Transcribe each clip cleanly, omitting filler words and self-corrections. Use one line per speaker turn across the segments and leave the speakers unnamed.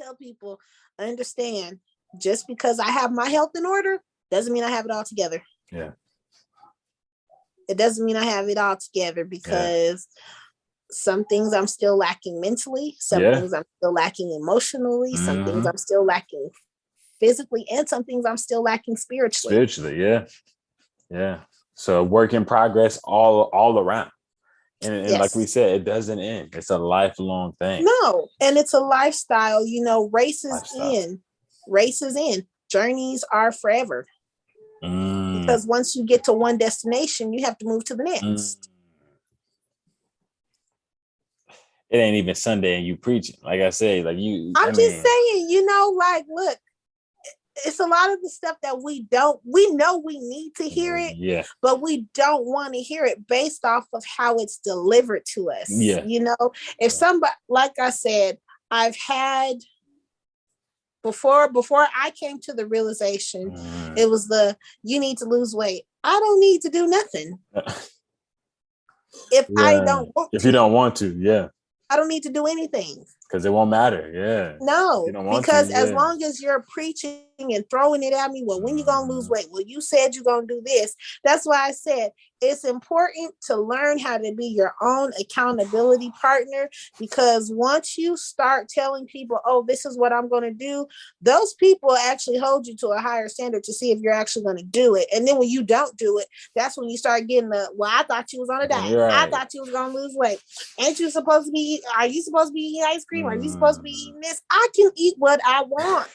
tell people, understand, just because I have my health in order doesn't mean I have it all together.
Yeah.
It doesn't mean I have it all together, because some things I'm still lacking mentally, some things I'm still lacking emotionally, some things I'm still lacking physically, and some things I'm still lacking spiritually.
Yeah. So work in progress all around. And like we said, it doesn't end. It's a lifelong thing.
No, and it's a lifestyle. Races in. Journeys are forever. Because once you get to one destination, you have to move to the next.
It ain't even Sunday and you preaching. Like I say, like you.
I'm just saying, look, it's a lot of the stuff that we know we need to hear it, but we don't want to hear it based off of how it's delivered to us. If somebody, like I said, I've had before I came to the realization, it was you need to lose weight. I don't need to do nothing. If I don't want
if you don't want to,
I don't need to do anything.
Because it won't matter. Yeah.
No, because as long as you're preaching and throwing it at me, well, when you going to lose weight? Well, you said you're going to do this. That's why I said it's important to learn how to be your own accountability partner, because once you start telling people, oh, this is what I'm going to do, those people actually hold you to a higher standard to see if you're actually going to do it. And then when you don't do it, that's when you start getting I thought you was on a diet. Right. I thought you was going to lose weight. Are you supposed to be eating ice cream? Are you supposed to be eating this? I can eat what I want.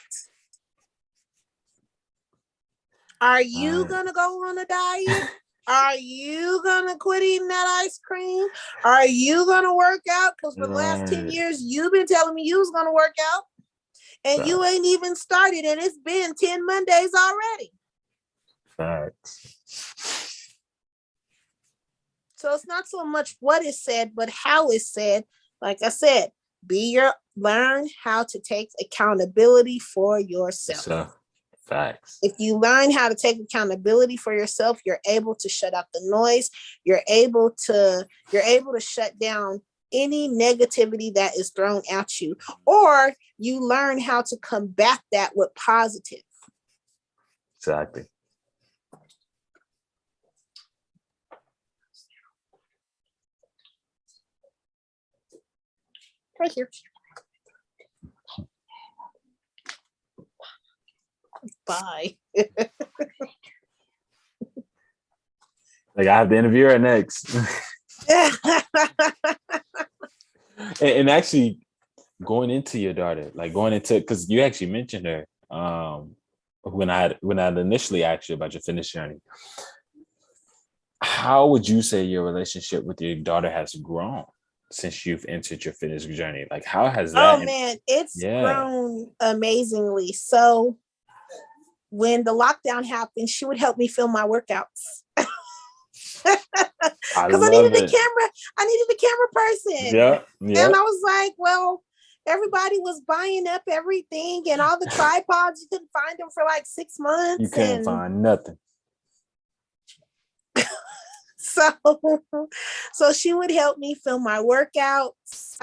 Are you going to go on a diet? Are you going to quit eating that ice cream? Are you going to work out? Because for the last 10 years, you've been telling me you was going to work out. And you ain't even started. And it's been 10 Mondays already.
Facts.
So it's not so much what is said, but how it's said. Like I said, learn how to take accountability for yourself.
Facts.
If you learn how to take accountability for yourself, you're able to shut out the noise. You're able to shut down any negativity that is thrown at you, or you learn how to combat that with positive.
Exactly.
Right here. Bye.
Like I have to interview her next. and actually going into your daughter, because you actually mentioned her when I initially asked you about your fitness journey. How would you say your relationship with your daughter has grown since you've entered your fitness journey? Like, how has that?
Oh man, it's grown amazingly. So when the lockdown happened, she would help me film my workouts. Because I needed a camera person.
Yeah.
And I was like, well, everybody was buying up everything and all the tripods, you couldn't find them for like 6 months.
You couldn't find nothing.
So she would help me film my workouts.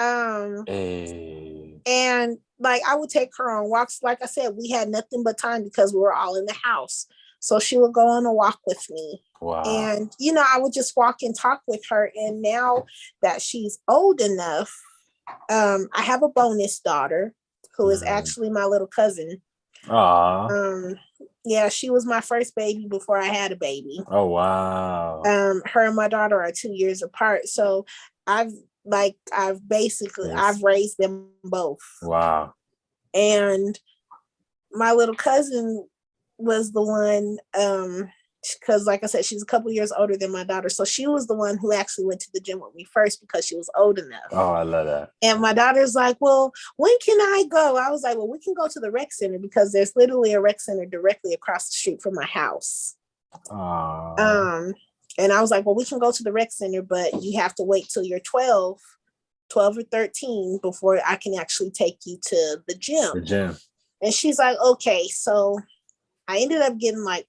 And like I would take her on walks. Like I said, we had nothing but time because we were all in the house. So she would go on a walk with me.
Wow.
And, I would just walk and talk with her. And now that she's old enough, I have a bonus daughter who is actually my little cousin. Yeah, she was my first baby before I had a baby.
Oh, wow.
Her and my daughter are 2 years apart. So I've raised them both.
Wow.
And my little cousin was the one, because like I said, she's a couple years older than my daughter. So she was the one who actually went to the gym with me first because she was old enough.
Oh, I love that.
And my daughter's like, well, when can I go? I was like, well, we can go to the rec center because there's literally a rec center directly across the street from my house. And I was like, well, we can go to the rec center, but you have to wait till you're 12 or 13 before I can actually take you to the gym. And she's like, okay. So I ended up getting like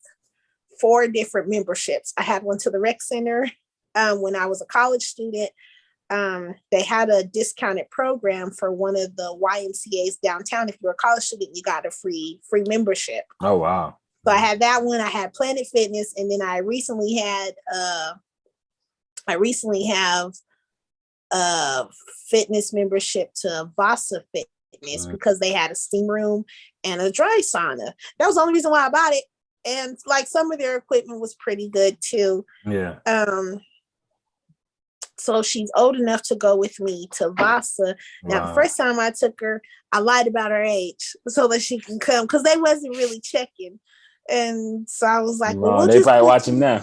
4 different memberships. I had one to the rec center when I was a college student. they had a discounted program for one of the YMCA's downtown. If you're a college student, you got a free membership.
Oh, wow.
So I had that one. I had Planet Fitness, and then I recently have a fitness membership to Vasa Fitness because they had a steam room and a dry sauna. That was the only reason why I bought it. And like some of their equipment was pretty good too.
Yeah.
So she's old enough to go with me to Vasa. Now, the first time I took her, I lied about her age so that she can come because they wasn't really checking. And so I was like, well,
they probably watching now.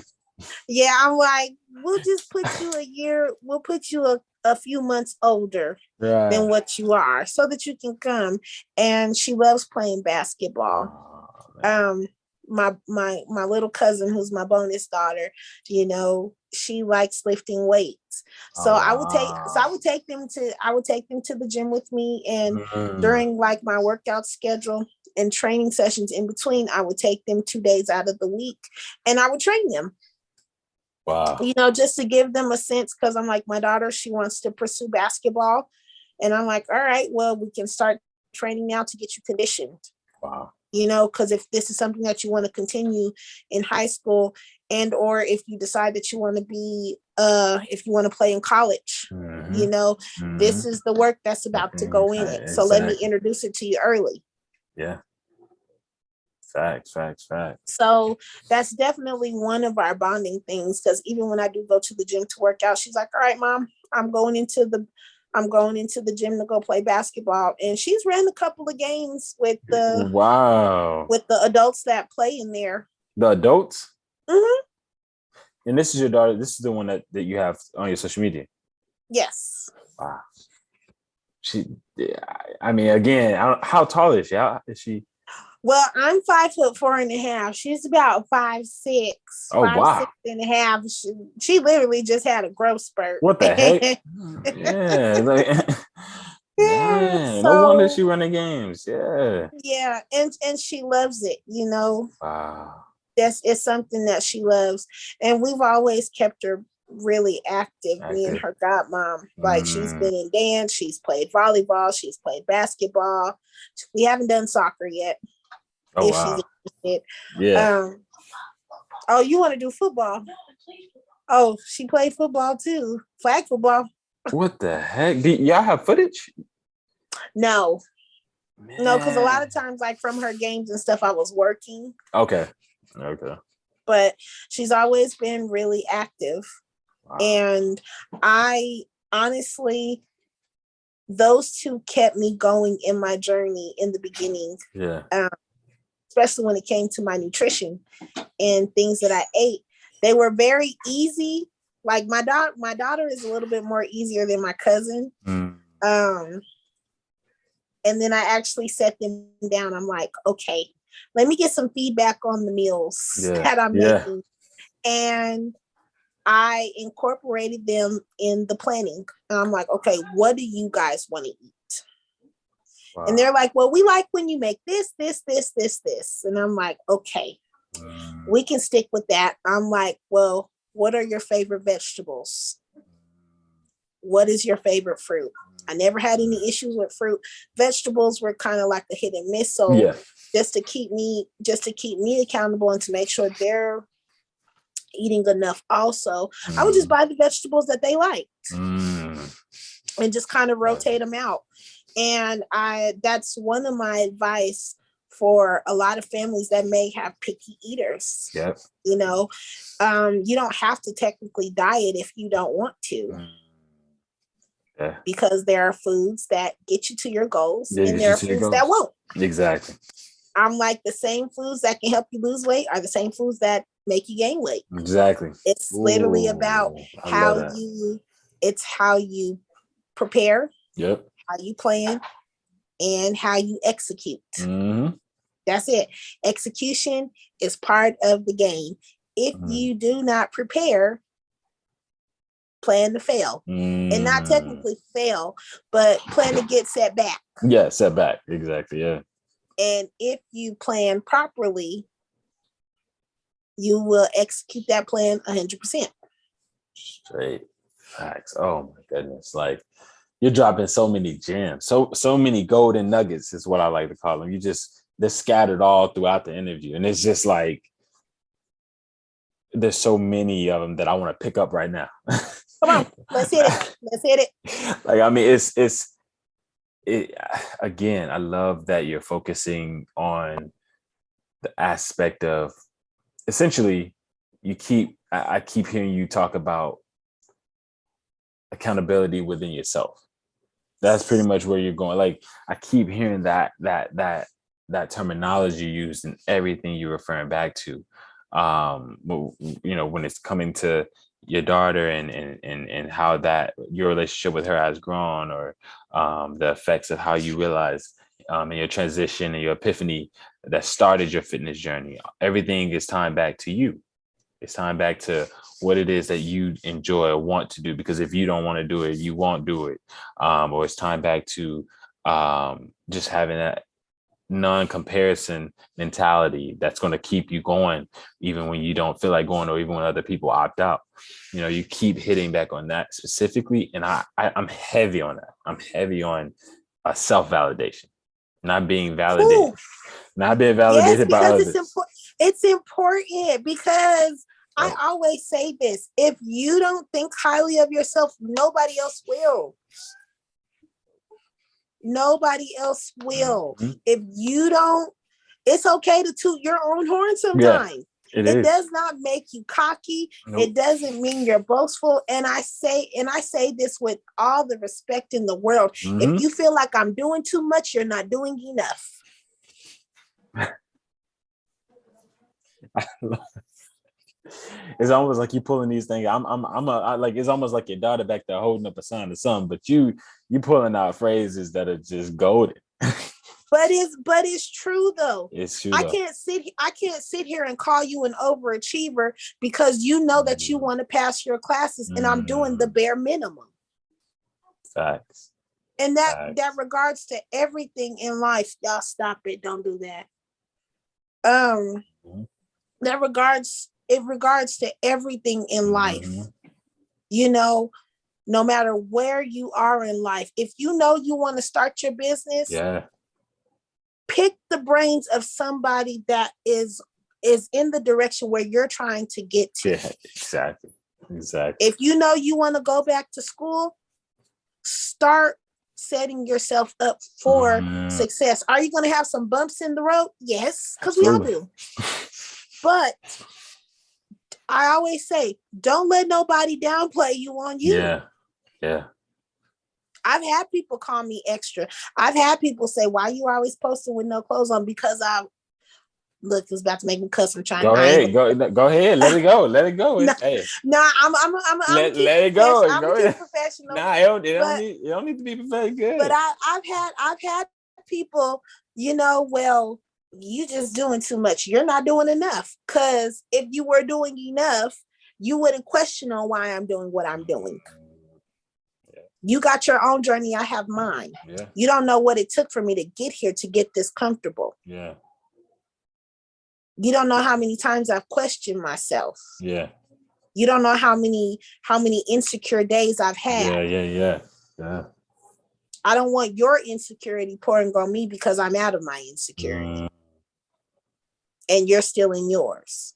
Yeah, I'm like, we'll just put you a year, we'll put you a few months older than what you are so that you can come. And she loves playing basketball. My little cousin, who's my bonus daughter, she likes lifting weights. So I would take them to the gym with me, and during like my workout schedule and training sessions in between, I would take them 2 days out of the week and I would train them.
Wow.
Just to give them a sense, because I'm like, my daughter, she wants to pursue basketball. And I'm like, all right, well, we can start training now to get you conditioned.
Wow.
Because if this is something that you want to continue in high school, and or if you decide that you want to be if you want to play in college, this is the work that's about to go in it. So let me introduce it to you early.
Yeah. Facts.
So that's definitely one of our bonding things, because even when I do go to the gym to work out, she's like, all right, Mom, I'm going into the gym to go play basketball. And she's ran a couple of games with the adults that play in there.
The adults?
Mm-hmm.
And this is your daughter. This is the one that you have on your social media.
Yes.
Wow. Again, how tall is she? Is she?
Well, I'm 5'4.5". She's about 5'6".
Oh, wow.
6.5". She literally just had a growth spurt.
What the heck? Man, no wonder she running games. Yeah.
Yeah, and she loves it.
Wow.
It's something that she loves, and we've always kept her really active. Me and her godmom, like she's been in dance, she's played volleyball, she's played basketball. We haven't done soccer yet.
Oh, wow.
She's interested.
Yeah.
Oh, you want to do football? Oh, she played football too. Flag football.
What the heck? Do y'all have footage?
No. Man. No, because a lot of times, like from her games and stuff, I was working.
Okay.
But she's always been really active. Wow. And I honestly, those two kept me going in my journey in the beginning.
Yeah.
Especially when it came to my nutrition and things that I ate. They were very easy. Like my daughter is a little bit more easier than my cousin. And then I actually set them down. I'm like, okay, let me get some feedback on the meals that I'm making. And I incorporated them in the planning. And I'm like, okay, what do you guys want to eat? Wow. And they're like, well, we like when you make this. And I'm like, okay, we can stick with that. I'm like, well, what are your favorite vegetables? What is your favorite fruit? I never had any issues with fruit. Vegetables were kind of like a hit and miss. So just to keep me accountable and to make sure they're eating enough also, I would just buy the vegetables that they liked and just kind of rotate them out. And that's one of my advice for a lot of families that may have picky eaters.
Yep.
You don't have to technically diet if you don't want to. Yeah. Because there are foods that get you to your goals and there are foods that won't.
Exactly.
I'm like, the same foods that can help you lose weight are the same foods that make you gain weight.
Exactly.
It's literally about how you prepare.
Yep.
How you plan and how you execute.
Mm-hmm.
That's it. Execution is part of the game. If you do not prepare, plan to fail. And not technically fail, but plan to get set back.
Yeah, set back. Exactly. Yeah.
And if you plan properly, you will execute that plan 100%.
Straight Facts. Oh my goodness. Like you're dropping so many gems, so many golden nuggets is what I like to call them. They're scattered all throughout the interview. And it's just like there's so many of them that I want to pick up right now.
Come on, let's hit it. Let's hit it.
Like, I mean, it again, I love that you're focusing on the aspect of essentially I keep hearing you talk about accountability within yourself. That's pretty much where you're going. Like I keep hearing that terminology used in everything you're referring back to. You know, when it's coming to your daughter and how that your relationship with her has grown, or the effects of how you realize in your transition and your epiphany that started your fitness journey. Everything is tying back to you. It's tying back to what it is that you enjoy or want to do, because if you don't want to do it, you won't do it. Or it's tying back to just having that non-comparison mentality that's going to keep you going even when you don't feel like going, or even when other people opt out. You know, you keep hitting back on that specifically, and I'm heavy on that. I'm heavy on self-validation, not being validated. Ooh. Not being validated by others.
It's important because I always say this: if you don't think highly of yourself, nobody else will. Nobody else will. Mm-hmm. If you don't, it's okay to toot your own horn sometimes. Yeah, it does not make you cocky. Nope. It doesn't mean you're boastful. And I say this with all the respect in the world. Mm-hmm. If you feel like I'm doing too much, you're not doing enough.
It's almost like you pulling these things. It's almost like your daughter back there holding up a sign to something, but you pulling out phrases that are just golden.
But it's true though.
It's true.
I can't sit here and call you an overachiever because you know that you want to pass your classes, and I'm doing the bare minimum.
Facts.
And that regards to everything in life. Y'all stop it. Don't do that. It regards to everything in life. You know, no matter where you are in life, if you know you want to start your business, pick the brains of somebody that is in the direction where you're trying to get to.
Yeah, exactly.
If you know you want to go back to school, start setting yourself up for success. Are you going to have some bumps in the road? Yes, because we all do. But I always say, don't let nobody downplay you on you.
Yeah.
I've had people call me extra. I've had people say, why are you always posting with no clothes on? Because look, it's about to make me cuss. I'm trying.
Go ahead. Let it go. Let it go.
No,
hey.
I'm
let it go.
I'm
go
professional.
Nah, it don't need to be perfect. Good.
But I've had people, well, you just doing too much. You're not doing enough. Because if you were doing enough, you wouldn't question on why I'm doing what I'm doing. Yeah. You got your own journey. I have mine.
Yeah.
You don't know what it took for me to get here, to get this comfortable.
Yeah.
You don't know how many times I've questioned myself.
Yeah.
You don't know how many insecure days I've had.
Yeah.
I don't want your insecurity pouring on me because I'm out of my insecurity. And you're still in yours.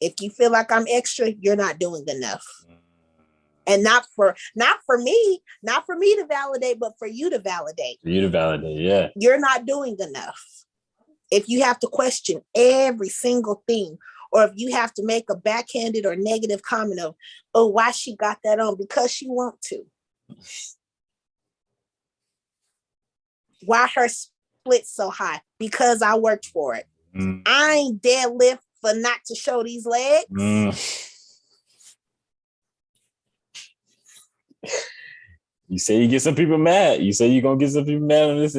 If you feel like I'm extra, you're not doing enough. And not for me to validate, but for you to validate.
For you to validate, yeah.
You're not doing enough. If you have to question every single thing, or if you have to make a backhanded or negative comment of, oh, why she got that on? Because she want to. Why her split so high? Because I worked for it. I ain't deadlift for not to show these legs.
You say you get some people mad. You say you're gonna get some people mad on this.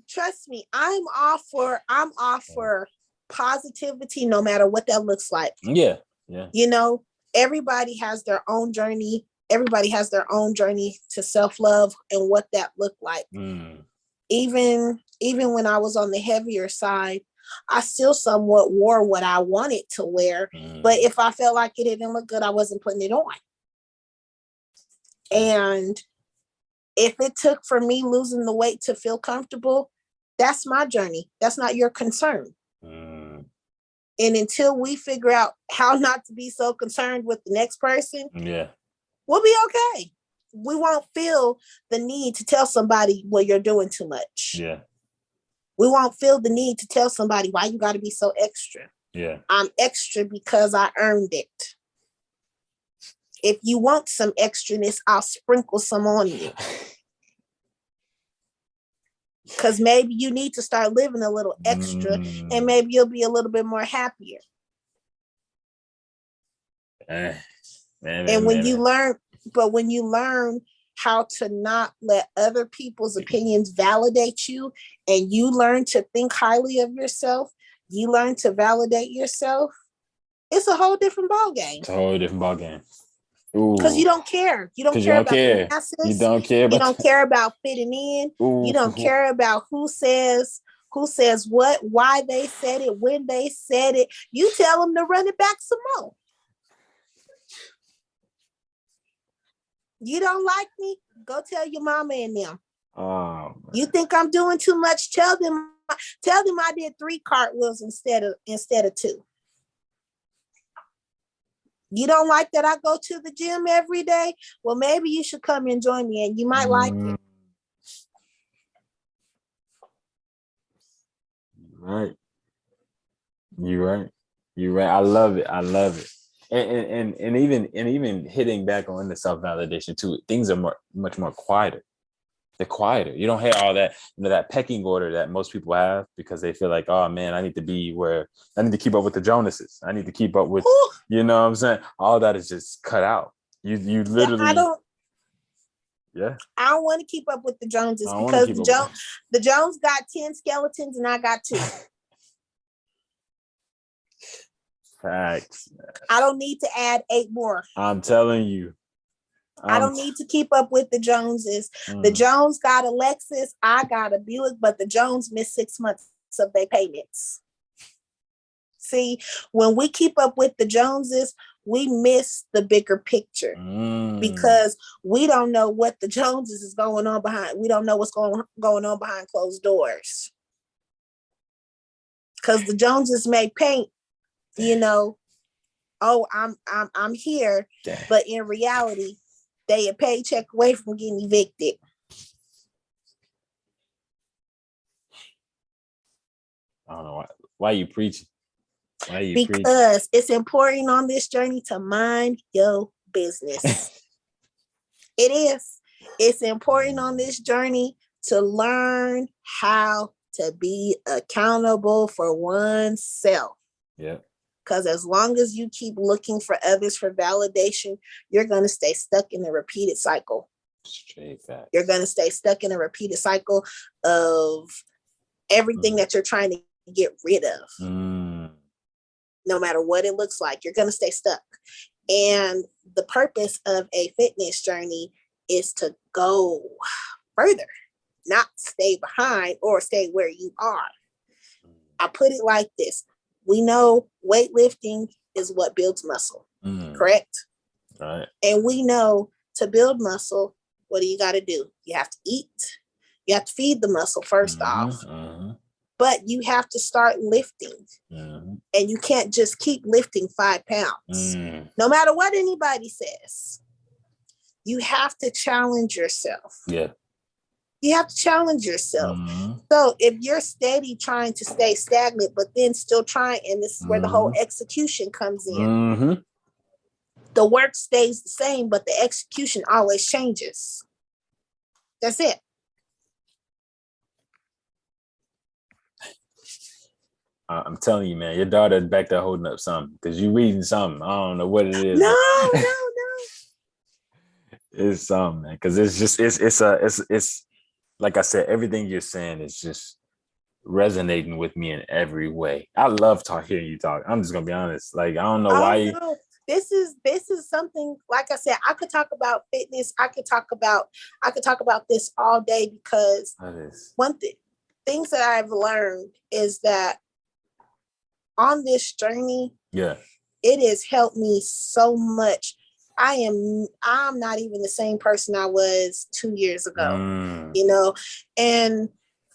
Trust me, I'm all for positivity, no matter what that looks like.
Yeah.
Everybody has their own journey. Everybody has their own journey to self-love and what that looked like. Even when I was on the heavier side, I still somewhat wore what I wanted to wear. But if I felt like it didn't look good, I wasn't putting it on. And if it took for me losing the weight to feel comfortable, that's my journey. That's not your concern. And until we figure out how not to be so concerned with the next person, we'll be okay. We won't feel the need to tell somebody, well, you're doing too much.
Yeah.
We won't feel the need to tell somebody why you got to be so extra.
Yeah.
I'm extra because I earned it. If you want some extraness, I'll sprinkle some on you. Because maybe you need to start living a little extra and maybe you'll be a little bit more happier. When you learn how to not let other people's opinions validate you, and you learn to think highly of yourself, you learn to validate yourself, it's a whole different ballgame.
It's a whole different ballgame.
Because you don't care. You don't care about the masses.
You don't care about.
You don't care about fitting in. Ooh. You don't care about who says what, why they said it, when they said it. You tell them to run it back some more. You don't like me? Go tell your mama and them. You think I'm doing too much? Tell them I did 3 cartwheels instead of 2. You don't like that I go to the gym every day? Well, maybe you should come and join me and you might like it.
Right. You're right. I love it. And even hitting back on the self-validation too, things are much more quieter. They're quieter. You don't hear all that, that pecking order that most people have because they feel like, oh man, I need to keep up with the Jonases. I need to keep up with, you know what I'm saying? All that is just cut out. You literally. I
don't want to keep up with the Joneses because the Jones got 10 skeletons and I got 2.
Facts.
I don't need to add 8 more.
I'm telling you.
I don't need to keep up with the Joneses. The Jones got a Lexus. I got a Buick, but the Jones missed 6 months of their payments. See, when we keep up with the Joneses, we miss the bigger picture because we don't know what the Joneses is going on behind. We don't know what's going on behind closed doors. Because the Joneses may paint, oh, I'm here, but in reality, they a paycheck away from getting evicted.
I don't know why you preaching.
Because it's important on this journey to mind your business. It is. It's important on this journey to learn how to be accountable for oneself.
Yeah.
Because as long as you keep looking for others for validation, you're going to stay stuck in a repeated cycle.
Straight facts.
You're going to stay stuck in a repeated cycle of everything that you're trying to get rid of. No matter what it looks like, you're going to stay stuck. And the purpose of a fitness journey is to go further, not stay behind or stay where you are. I put it like this. We know weightlifting is what builds muscle, correct?
Right.
And we know to build muscle, what do you got to do? You have to eat. You have to feed the muscle first off. But you have to start lifting. And you can't just keep lifting 5 pounds. No matter what anybody says. You have to challenge yourself.
Yeah.
You have to challenge yourself. So if you're steady trying to stay stagnant, but then still trying, and this is where the whole execution comes in. The work stays the same, but the execution always changes. That's it.
I'm telling you, man, your daughter's back there holding up something because you reading something. I don't know what it is.
No.
It's something, man, because it's like I said, everything you're saying is just resonating with me in every way. I love hearing you talk. I'm just gonna be honest. Like, I don't know why.
No. This is something, like I said, I could talk about fitness. I could talk about this all day because things that I've learned is that on this journey,
it
has helped me so much. I'm not even the same person I was 2 years ago, you know, and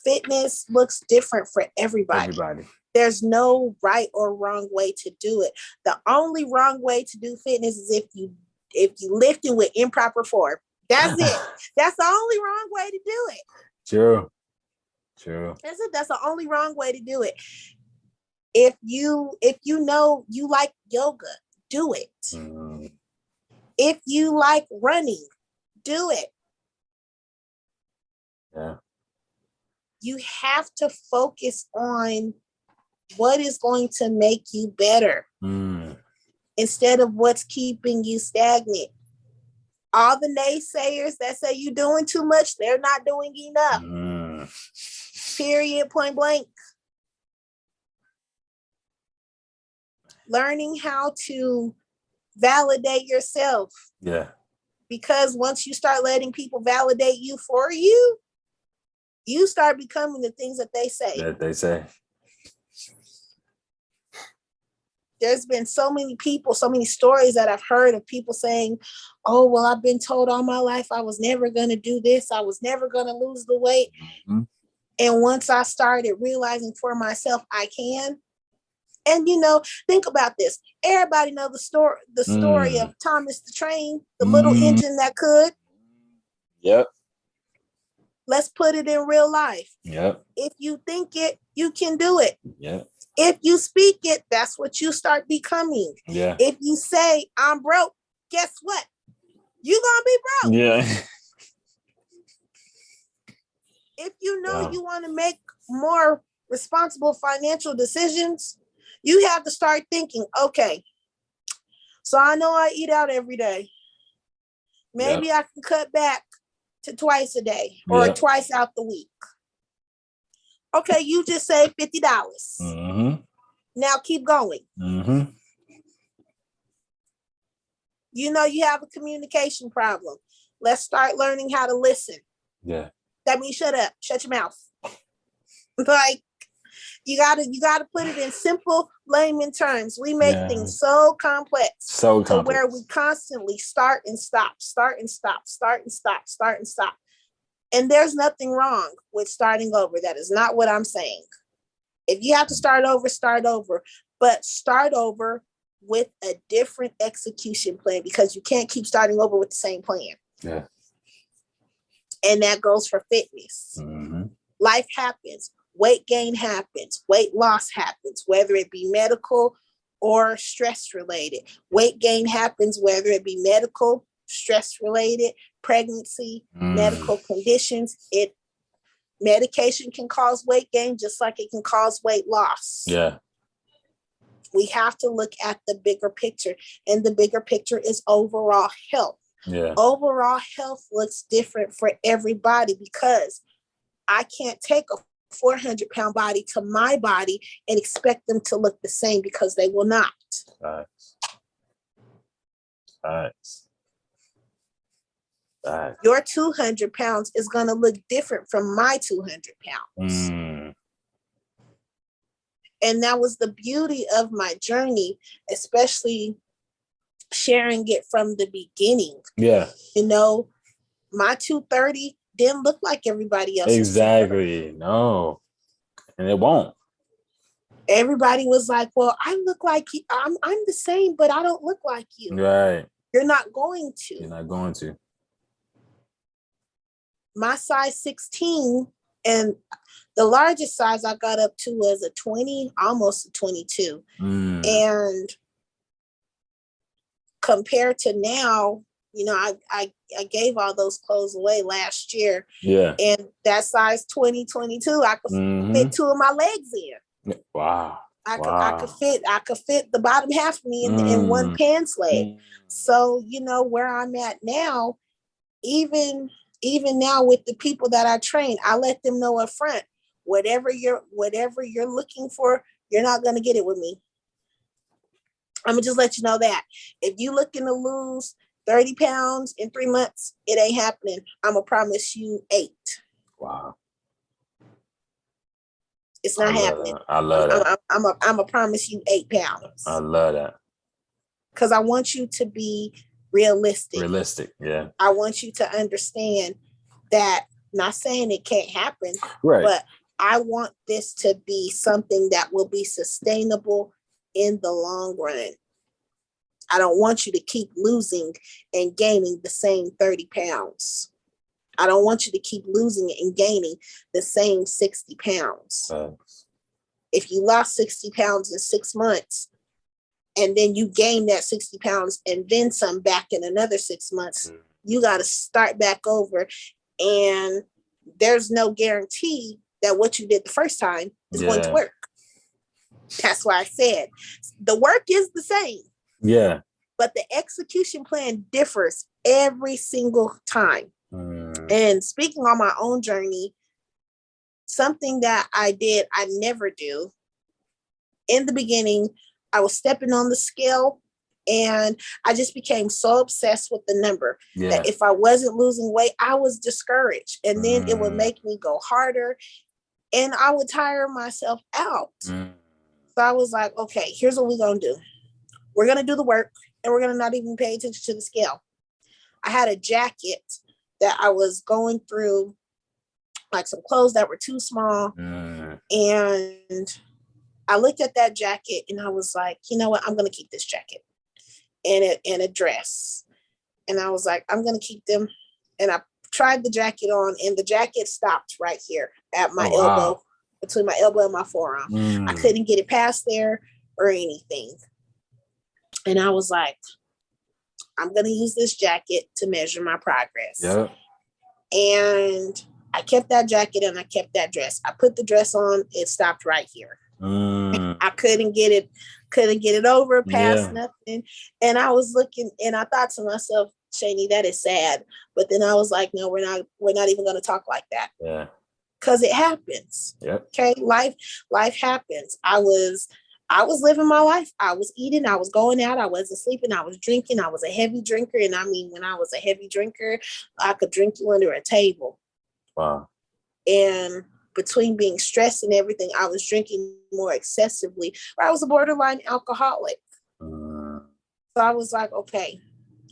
fitness looks different for everybody. There's no right or wrong way to do it. The only wrong way to do fitness is if you lift it with improper form. That's it. That's the only wrong way to do it.
True.
That's it. That's the only wrong way to do it. If you know you like yoga, do it. If you like running, do it.
Yeah.
You have to focus on what is going to make you better instead of what's keeping you stagnant. All the naysayers that say you're doing too much, they're not doing enough. Period, point blank. Learning how to validate yourself.
Yeah.
Because once you start letting people validate you for you, you start becoming the things that they say. There's been so many people, so many stories that I've heard of people saying, oh, well, I've been told all my life I was never going to do this. I was never going to lose the weight. And once I started realizing for myself, I can. And, you know, think about this. Everybody know the story of Thomas the Train, the little engine that could.
Yep.
Let's put it in real life.
Yep.
If you think it, you can do it.
Yep.
If you speak it, that's what you start becoming.
Yeah.
If you say, I'm broke, guess what? You're going to be broke.
Yeah.
If you know you want to make more responsible financial decisions, you have to start thinking, okay, so I know I eat out every day. Maybe I can cut back to twice a day or twice out the week. Okay, you just saved $50. Now keep going. You know you have a communication problem. Let's start learning how to listen.
Yeah.
That means shut up. Shut your mouth. Like, you gotta put it in simple layman terms. We make things so complex. To where we constantly start and stop. And there's nothing wrong with starting over. That is not what I'm saying. If you have to start over, but start over with a different execution plan, because you can't keep starting over with the same plan.
Yeah.
And that goes for fitness. Life happens. Weight gain happens. Weight loss happens, whether it be medical or stress related. Weight gain happens, whether it be medical, stress related, pregnancy, medical conditions. Medication can cause weight gain just like it can cause weight loss.
Yeah.
We have to look at the bigger picture, and the bigger picture is overall health.
Yeah.
Overall health looks different for everybody, because I can't take a 400-pound body to my body and expect them to look the same, because they will not.
Facts.
Your 200 pounds is going to look different from my 200 pounds. And that was the beauty of my journey, especially sharing it from the beginning.
Yeah.
You know, my 230 didn't look like everybody else.
Exactly. No. And it won't.
Everybody was like, well, I look like you. I'm the same, but I don't look like you.
Right.
You're not going to.
You're not going to.
My size 16, and the largest size I got up to was a 20, almost a 22. And compared to now, you know, I gave all those clothes away last year.
Yeah.
And that size 20, 22, I could fit two of my legs in.
Wow.
I could fit the bottom half of me in one pants leg. So, you know, where I'm at now, even now with the people that I train, I let them know up front, whatever you're looking for, you're not going to get it with me. I'm gonna just let you know that. If you looking to lose 30 pounds in 3 months, it ain't happening. I'm gonna promise you 8.
Wow.
It's not happening.
I love that.
I'm gonna promise you 8 pounds.
I love that.
Because I want you to be realistic.
Yeah.
I want you to understand that, not saying it can't happen,
right,
but I want this to be something that will be sustainable in the long run. I don't want you to keep losing and gaining the same 30 pounds. I don't want you to keep losing and gaining the same 60 pounds. If you lost 60 pounds in 6 months, and then you gain that 60 pounds and then some back in another 6 months, you got to start back over. And there's no guarantee that what you did the first time is going to work. That's why I said the work is the same.
Yeah.
But the execution plan differs every single time. And speaking on my own journey, something that I did, I never do. In the beginning, I was stepping on the scale and I just became so obsessed with the number that if I wasn't losing weight, I was discouraged. And then it would make me go harder and I would tire myself out. So I was like, okay, here's what we're going to do. We're going to do the work and we're going to not even pay attention to the scale. I had a jacket that I was going through, like some clothes that were too small. And I looked at that jacket and I was like, you know what? I'm going to keep this jacket and a dress. And I was like, I'm going to keep them. And I tried the jacket on and the jacket stopped right here at my elbow, between my elbow and my forearm. I couldn't get it past there or anything. And I was like, I'm going to use this jacket to measure my progress.
Yep.
And I kept that jacket and I kept that dress. I put the dress on, it stopped right here. I couldn't get it over past nothing. And I was looking and I thought to myself, Shanie, that is sad. But then I was like, no, we're not even going to talk like that.
Yeah.
Because it happens.
Yep.
Okay. Life happens. I was living my life. I was eating. I was going out. I wasn't sleeping. I was drinking. I was a heavy drinker. And I mean, when I was a heavy drinker, I could drink you under a table.
Wow.
And between being stressed and everything, I was drinking more excessively. I was a borderline alcoholic. So I was like, okay,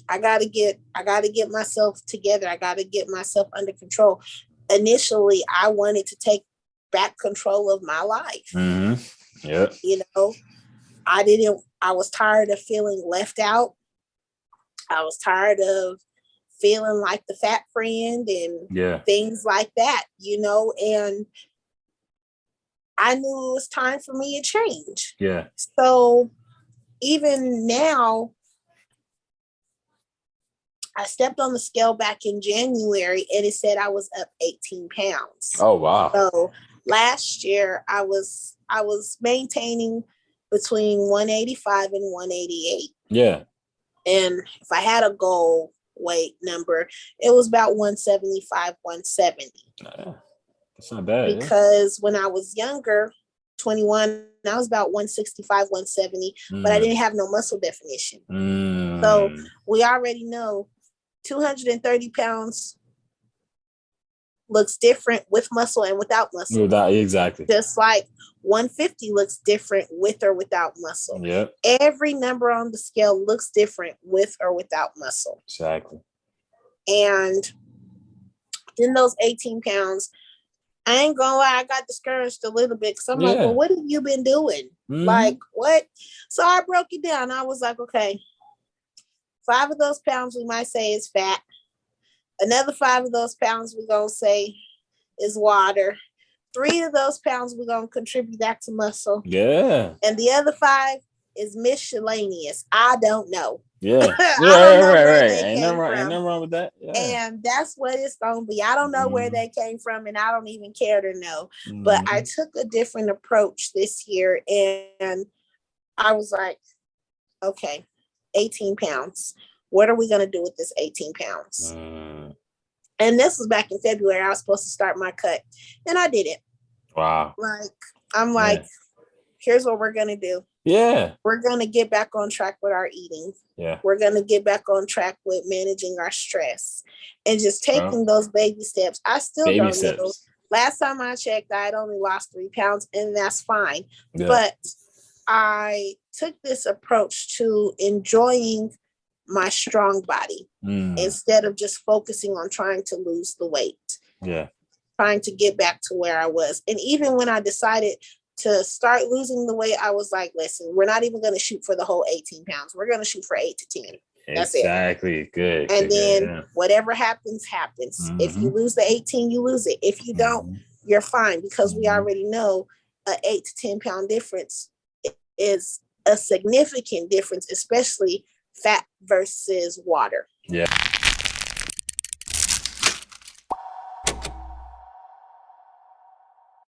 I gotta get myself together. I gotta get myself under control. Initially, I wanted to take back control of my life.
Yeah.
You know, I was tired of feeling left out. I was tired of feeling like the fat friend and things like that, you know, and I knew it was time for me to change.
Yeah.
So even now, I stepped on the scale back in January and it said I was up 18 pounds.
Oh, wow.
So last year I was maintaining between 185 and 188.
Yeah.
And if I had a goal weight number, it was about 175, 170.
That's not bad.
Because when I was younger, 21, I was about 165, 170, but I didn't have no muscle definition. So we already know 230 pounds looks different with muscle and without muscle.
Exactly.
Just like 150 looks different with or without muscle.
Yep.
Every number on the scale looks different with or without muscle.
Exactly.
And in those 18 pounds, I ain't gonna lie, I got discouraged a little bit because I'm like, well, what have you been doing? Like, what? So I broke it down. I was like, okay, 5 of those pounds we might say is fat. Another 5 of those pounds we're going to say is water. 3 of those pounds we're going to contribute back to muscle.
Yeah.
And the other 5 is miscellaneous. I don't know.
Yeah.
Right.
Ain't nothing wrong with that. Yeah.
And that's what it's going to be. I don't know where they came from and I don't even care to know. But I took a different approach this year and I was like, okay, 18 pounds. What are we going to do with this 18 pounds? And this was back in February. I was supposed to start my cut and I did it.
Wow.
I'm like, here's what we're going to do.
Yeah.
We're going to get back on track with our eating.
Yeah.
We're going to get back on track with managing our stress and just taking those baby steps. I still don't know. Last time I checked, I had only lost 3 pounds and that's fine. Yeah. But I took this approach to enjoying my strong body instead of just focusing on trying to lose the weight.
Yeah.
Trying to get back to where I was. And even when I decided to start losing the weight, I was like, listen, we're not even going to shoot for the whole 18 pounds. We're going to shoot for 8 to 10. That's
exactly.
it.
Good.
And
good,
then
yeah.
whatever happens, happens. If you lose the 18, you lose it. If you don't, you're fine, because we already know an 8 to 10 pound difference is a significant difference, especially fat versus water.
Yeah.